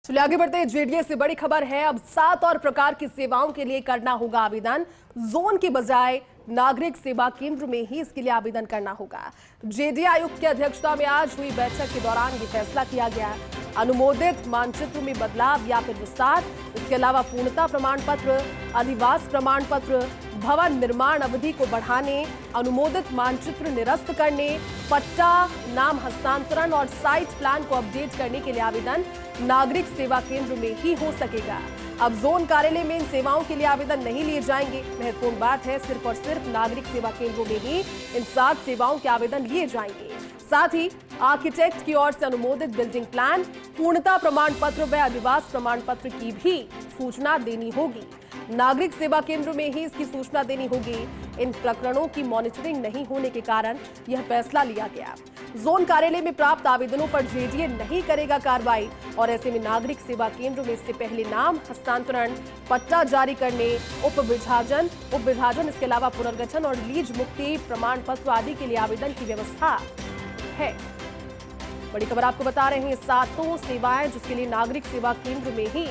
चलिए आगे बढ़ते हैं। जेडीए से बड़ी खबर है, अब 7 और प्रकार की सेवाओं के लिए करना होगा आवेदन। जोन की बजाय नागरिक सेवा केंद्र में ही इसके लिए आवेदन करना होगा। जेडीए आयुक्त की अध्यक्षता में आज हुई बैठक के दौरान ये फैसला किया गया। अनुमोदित मानचित्र में बदलाव या फिर विस्तार, इसके अलावा पूर्णता प्रमाण पत्र, अधिवास प्रमाण पत्र, भवन निर्माण अवधि को बढ़ाने, अनुमोदित मानचित्र निरस्त करने, पट्टा नाम हस्तांतरण और साइट प्लान को अपडेट करने के लिए आवेदन नागरिक सेवा केंद्र में ही हो सकेगा। अब जोन कार्यालय में इन सेवाओं के लिए आवेदन नहीं लिए जाएंगे। महत्वपूर्ण बात है, सिर्फ और सिर्फ नागरिक सेवा केंद्रों में ही इन 7 सेवाओं के आवेदन लिए जाएंगे। साथ ही आर्किटेक्ट की ओर से अनुमोदित बिल्डिंग प्लान, पूर्णता प्रमाण पत्र व अधिवास प्रमाण पत्र की भी सूचना देनी होगी। नागरिक सेवा केंद्र में ही इसकी सूचना देनी होगी। इन प्रकरणों की मॉनिटरिंग नहीं होने के कारण यह फैसला लिया गया। जोन कार्यालय में प्राप्त आवेदनों पर जेडीए नहीं करेगा कार्रवाई और ऐसे में नागरिक सेवा केंद्र में इससे पहले नाम हस्तांतरण, पट्टा जारी करने, उपविभाजन, इसके अलावा पुनर्गठन और लीज मुक्ति प्रमाण पत्र आदि के लिए आवेदन की व्यवस्था है। बड़ी खबर आपको बता रहे हैं, 7 सेवाएं जिसके लिए नागरिक सेवा केंद्र में ही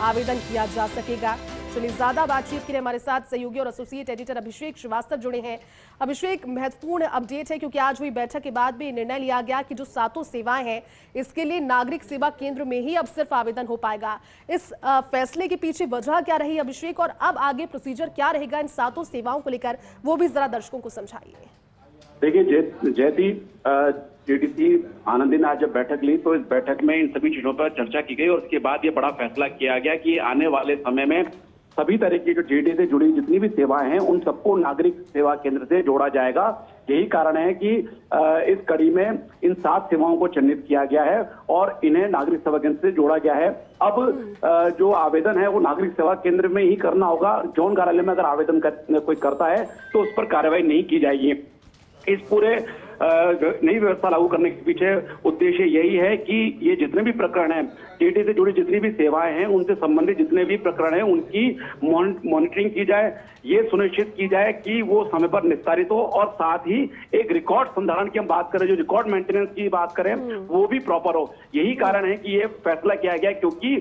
आवेदन किया जा सकेगा। चलिए ज्यादा बातचीत के लिए हमारे साथ सहयोगी और एसोसिएट एडिटर अभिषेक श्रीवास्तव जुड़े हैं। अभिषेक, महत्वपूर्ण अपडेट है क्योंकि आज हुई बैठक के बाद भी निर्णय लिया गया कि जो 7 सेवाएं हैं इसके लिए नागरिक सेवा केंद्र में ही अब सिर्फ आवेदन हो पाएगा। इस फैसले के पीछे वजह क्या रही अभिषेक, और अब आगे प्रोसीजर क्या रहेगा इन 7 सेवाओं को लेकर, वो भी जरा दर्शकों को समझाइए। देखिए जयती, जेडीसी आनंदी ने आज जब बैठक ली तो इस बैठक में इन सभी चीजों पर चर्चा की गई और उसके बाद ये बड़ा फैसला किया गया कि आने वाले समय में सभी तरह की जो जेडीए से जुड़ी जितनी भी सेवाएं हैं उन सबको नागरिक सेवा केंद्र से जोड़ा जाएगा। यही कारण है कि इस कड़ी में इन 7 सेवाओं को चिन्हित किया गया है और इन्हें नागरिक सेवा केंद्र से जोड़ा गया है। अब जो आवेदन है वो नागरिक सेवा केंद्र में ही करना होगा। जोन कार्यालय में अगर आवेदन कोई करता है तो उस पर कार्रवाई नहीं की जाएगी। इस पूरे नई व्यवस्था लागू करने के पीछे उद्देश्य यही है कि ये जितने भी प्रकरण हैं, जेडीए से जुड़ी जितनी भी सेवाएं हैं, उनसे संबंधित जितने भी प्रकरण हैं उनकी मॉनिटरिंग की जाए, ये सुनिश्चित की जाए कि वो समय पर निस्तारित हो और साथ ही एक रिकॉर्ड संधारण की हम बात करें, जो रिकॉर्ड मेंटेनेंस की बात करें वो भी प्रॉपर हो। यही कारण है कि ये फैसला किया गया क्योंकि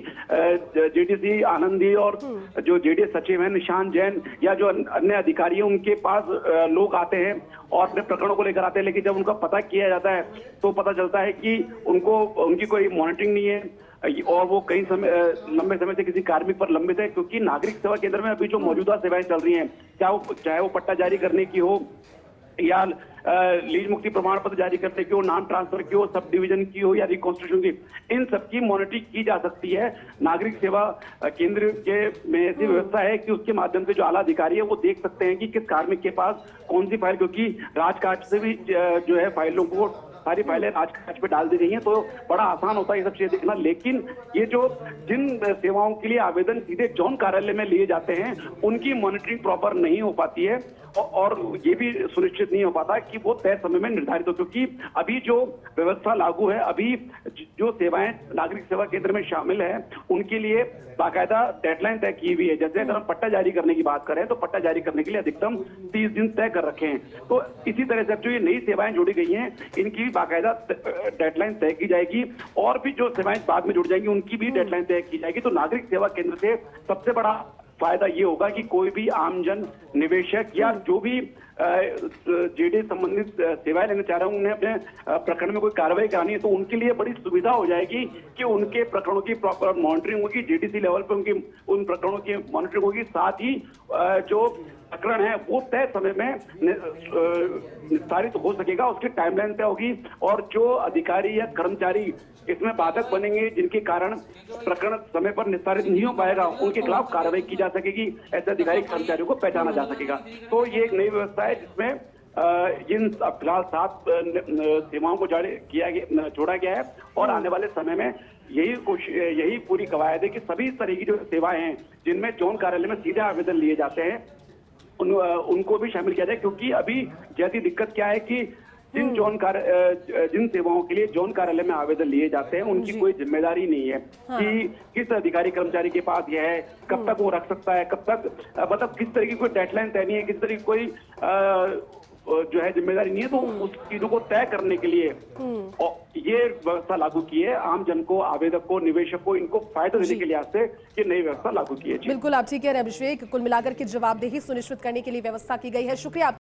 जेडीसी आनंदी और जो जेडीए सचिव है निशांत जैन या जो अन्य अधिकारी हैं उनके पास लोग आते हैं और अपने प्रकरणों को लेकर आते हैं, लेकिन जब उनका पता किया जाता है तो पता चलता है कि उनकी कोई मॉनिटरिंग नहीं है और वो कई लंबे समय से किसी कार्मिक पर लंबित है। क्योंकि नागरिक सेवा केंद्र में अभी जो मौजूदा सेवाएं चल रही हैं, चाहे वो पट्टा जारी करने की हो या लीज मुक्ति प्रमाण पत्र जारी करने की हो, नाम ट्रांसफर की हो, सब डिवीजन की हो या रिकॉन्स्टिट्यूशन की, इन सबकी मॉनिटरिंग की जा सकती है। नागरिक सेवा केंद्र के में ऐसी व्यवस्था है कि उसके माध्यम से जो आला अधिकारी है वो देख सकते हैं कि किस कार्मिक के पास कौन सी फाइल, क्योंकि राजकाज से भी जो है फाइलों को सारी फाइलें राजकाज पे डाल दी गई हैं तो बड़ा आसान होता है ये सब चीजें देखना। लेकिन ये जो जिन सेवाओं के लिए आवेदन सीधे जोन कार्यालय में लिए जाते हैं उनकी मॉनिटरिंग प्रॉपर नहीं हो पाती है और ये भी सुनिश्चित नहीं हो पाता कि वो तय समय में निर्धारित हो। क्योंकि अभी जो व्यवस्था लागू है, अभी जो सेवाएं नागरिक सेवा केंद्र में शामिल है उनके लिए बाकायदा डेडलाइन तय की हुई है। जैसे अगर हम पट्टा जारी करने की बात करें तो पट्टा जारी करने के लिए अधिकतम 30 दिन तय कर रखे हैं। तो इसी तरह से जो ये नई सेवाएं जोड़ी गई हैं इनकी भी बाकायदा डेडलाइन तय की जाएगी और भी जो सेवाएं बाद में जुड़ जाएंगी उनकी भी डेडलाइन तय की जाएगी। तो नागरिक सेवा केंद्र से सबसे बड़ा फायदा ये होगा कि कोई भी आमजन, निवेशक या जो भी जेडीए संबंधित सेवाएं लेना चाह रहे हैं उन्हें अपने प्रकरण में कोई कार्रवाई करानी है तो उनके लिए बड़ी सुविधा हो जाएगी कि उनके प्रकरणों की प्रॉपर मॉनिटरिंग होगी, जेडीसी लेवल पे उनकी उन प्रकरणों की मॉनिटरिंग होगी। साथ ही जो प्रकरण है वो तय समय में निस्तारित हो सकेगा, उसकी टाइमलाइन तय होगी और जो अधिकारी या कर्मचारी इसमें बाधक बनेंगे जिनके कारण प्रकरण समय पर निस्तारित नहीं हो पाएगा उनके खिलाफ कार्रवाई की जा सकेगी, ऐसे अधिकारी कर्मचारियों को पहचाना जा सकेगा। तो ये एक नई व्यवस्था है जिसमें जिन फिलहाल 7 सेवाओं को जोड़ा गया है और आने वाले समय में यही पूरी कवायद है कि सभी तरह की जो सेवाएं हैं जिनमें जोन कार्यालय में सीधे आवेदन लिए जाते हैं उनको भी शामिल किया जाए। क्योंकि अभी जैसी दिक्कत क्या है कि जिन सेवाओं के लिए जोन कार्यालय में आवेदन लिए जाते हैं उनकी कोई जिम्मेदारी नहीं है कि किस अधिकारी कर्मचारी के पास यह है, कब तक वो रख सकता है, कब तक, मतलब किस तरह की कोई डेडलाइन तय नहीं है, किस तरह की कोई जो है जिम्मेदारी नहीं है, तो उस चीजों को तय करने के लिए और ये व्यवस्था लागू की है। आम जन को, आवेदक को, निवेशक को, इनको फायदा देने के लिहाज से ये नई व्यवस्था लागू की है। बिल्कुल आप ठीक कह रहे हैं अभिषेक, कुल मिलाकर के जवाबदेही सुनिश्चित करने के लिए व्यवस्था की गई है। शुक्रिया।